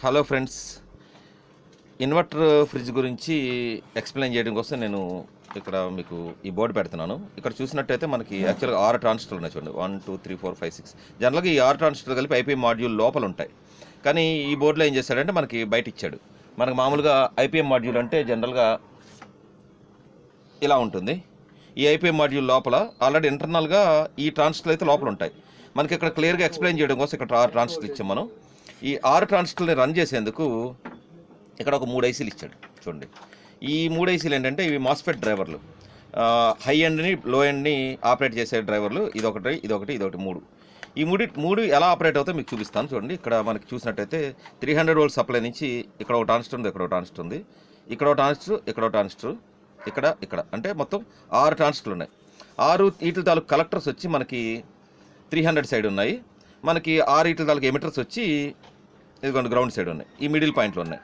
Hello friends, inverter fridge గురించి explain చేయడం కోసం నేను ఇక్కడ మీకు ఈ బోర్డు పెడుతున్నాను. ఇక్కడ చూసినట్టయితే మనకి యాక్చువల్గా 6 ట్రాన్సిస్టర్లు ఉన్నాయి. చూడండి, 1 2 3 4 5 6. జనరల్గా ఈ 6 ట్రాన్సిస్టర్లు కలిపి ఐపీఎం మాడ్యూల్ లోపల ఉంటాయి. కానీ ఈ బోర్డులో ఏం చేశాడంటే మనకి బయట ఇచ్చాడు. మనకు మామూలుగా ఐపీఎం మాడ్యూల్ అంటే జనరల్గా ఇలా ఉంటుంది. ఈ ఐపీఎం మాడ్యూల్ లోపల ఆల్రెడీ ఇంటర్నల్గా ఈ ట్రాన్సిస్టర్లు అయితే లోపల ఉంటాయి. మనకి ఇక్కడ క్లియర్గా ఎక్స్ప్లెయిన్ చేయడం కోసం ఇక్కడ 6 ట్రాన్సిస్టర్లు ఇచ్చాం. మనం ఈ 6 ట్రాన్సిస్టర్ని రన్ చేసేందుకు ఇక్కడ ఒక 3 ఐసీలు ఇచ్చాడు. చూడండి, ఈ 3 ఐసీలు ఏంటంటే ఇవి మాస్ఫెట్ డ్రైవర్లు. హై ఎండ్ని లో ఎండ్ని ఆపరేట్ చేసే డ్రైవర్లు. ఇదొకటి, ఇదొకటి, ఇదొకటి, 3. ఈ మూడు ఎలా ఆపరేట్ అవుతాయో మీకు చూపిస్తాను. చూడండి, ఇక్కడ మనకి చూసినట్టయితే 300 వోల్ట్ సప్లై నుంచి ఇక్కడ ఒక ట్రాన్సిస్టర్ ఉంది, ఇక్కడ ఒక ట్రాన్సిస్టర్ ఉంది, ఇక్కడ ఒక ట్రాన్సిస్టర్, ఇక్కడ ఒక ట్రాన్సిస్టర్, ఇక్కడ అంటే మొత్తం 6 ట్రాన్సిస్టర్లు ఉన్నాయి. 6 వీటి తాలూకు కలెక్టర్స్ వచ్చి మనకి 300 సైడ్ ఉన్నాయి. మనకి 6 వీటి తాలూకు ఎమిటర్స్ వచ్చి ఇదిగోండి గ్రౌండ్ సైడ్ ఉన్నాయి. ఈ మిడిల్ పాయింట్లు ఉన్నాయి.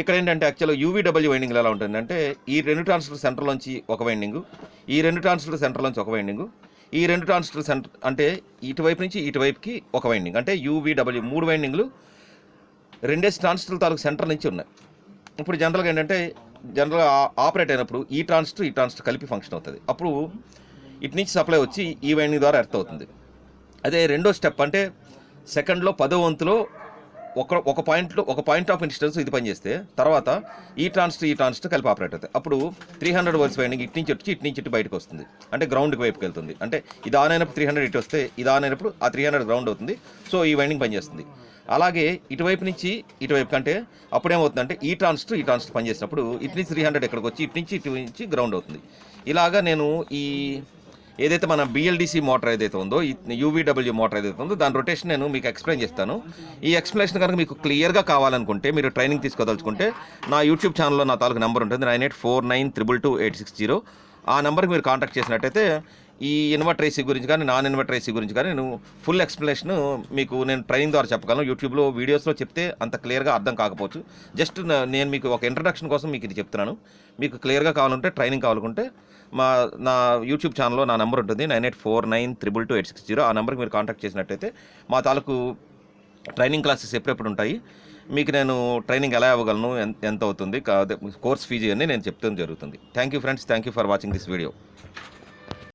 ఇక్కడ ఏంటంటే యాక్చువల్గా యూవీడబ్ల్యూ వైండింగ్ ఎలా ఉంటుందంటే ఈ 2 ట్రాన్సిస్టర్ సెంటర్లోంచి ఒక వైండింగు, ఈ 2 ట్రాన్సిస్టర్ సెంటర్లోంచి ఒక వైండింగు, ఈ 2 ట్రాన్సిస్టర్ సెంటర్ అంటే ఇటువైపు నుంచి ఇటువైపుకి ఒక వైండింగ్, అంటే యూవీడబ్ల్యూ 3 వైండింగ్లు 2 ట్రాన్సిస్టర్ల తాలూకు సెంటర్ నుంచి ఉన్నాయి. ఇప్పుడు జనరల్గా ఏంటంటే జనరల్గా ఆపరేట్ అయినప్పుడు ఈ ట్రాన్సిస్టర్ కలిపి ఫంక్షన్ అవుతుంది. అప్పుడు ఇటు నుంచి సప్లై వచ్చి ఈ వైండింగ్ ద్వారా ఎర్త్ అవుతుంది. అదే రెండో స్టెప్ అంటే సెకండ్లో 10వ వంతులో ఒక పాయింట్ ఆఫ్ ఇన్స్టెన్స్ ఇది పనిచేస్తే తర్వాత ఈ ట్రాన్సిస్టర్ కలిపి ఆపరేట్ అవుతాయి. అప్పుడు 300 వోల్ట్స్ వైండింగ్ ఇటు నుంచి ఇటు బయటకు వస్తుంది, అంటే గ్రౌండ్కి వైపుకి వెళ్తుంది. అంటే ఇది ఆన్ అయినప్పుడు 300 ఇటు వస్తే ఇది ఆన్ అయినప్పుడు ఆ 300 గ్రౌండ్ అవుతుంది. సో ఈ వైండింగ్ పనిచేస్తుంది. అలాగే ఇటువైపు నుంచి ఇటువైపు కంటే అప్పుడేమవుతుందంటే ఈ ట్రాన్సిస్టర్ పనిచేసినప్పుడు ఇటు నుంచి 300 ఇక్కడికి వచ్చి ఇటు నుంచి గ్రౌండ్ అవుతుంది. ఇలాగా నేను ఈ ఏదైతే మన బిఎల్డిసి మోటార్ ఏదైతే ఉందో, ఈ యూవీడబ్ల్యూ మోటార్ ఏదైతే ఉందో దాని రొటేషన్ నేను మీకు ఎక్స్ప్లెయిన్ చేస్తాను. ఈ ఎక్స్ప్లెనేషన్ కనుక మీకు క్లియర్గా కావాలనుకుంటే, మీరు ట్రైనింగ్ తీసుకోదలుచుకుంటే నా యూట్యూబ్ ఛానల్లో నా తాలూకు నెంబర్ ఉంటుంది, 9849222860. ఆ నెంబర్కి మీరు కాంటాక్ట్ చేసినట్టయితే ఈ ఇన్వర్టర్ ఏసీ గురించి కానీ నాన్ ఇన్వర్టర్ ఏసీ గురించి కానీ నేను ఫుల్ ఎక్స్ప్లెనేషన్ మీకు నేను ట్రైనింగ్ ద్వారా చెప్పగలను. యూట్యూబ్లో వీడియోస్లో చెప్తే అంత క్లియర్గా అర్థం కాకపోవచ్చు. జస్ట్ నేను మీకు ఒక ఇంట్రడక్షన్ కోసం మీకు ఇది చెప్తున్నాను. మీకు క్లియర్గా కావాలంటే, ట్రైనింగ్ కావాలనుకుంటే నా యూట్యూబ్ ఛానల్లో నా నెంబర్ ఉంటుంది, 9849222860. ఆ నెంబర్కి మీరు కాంటాక్ట్ చేసినట్టయితే మా తాలూకు ట్రైనింగ్ క్లాసెస్ ఎప్పుడెప్పుడు ఉంటాయి, మీకు నేను ట్రైనింగ్ ఎలా ఇవ్వగలను, ఎంత అవుతుంది, కోర్స్ ఫీజు అని నేను చెప్తాను జరుగుతుంది. Thank you friends, thank you for watching this video.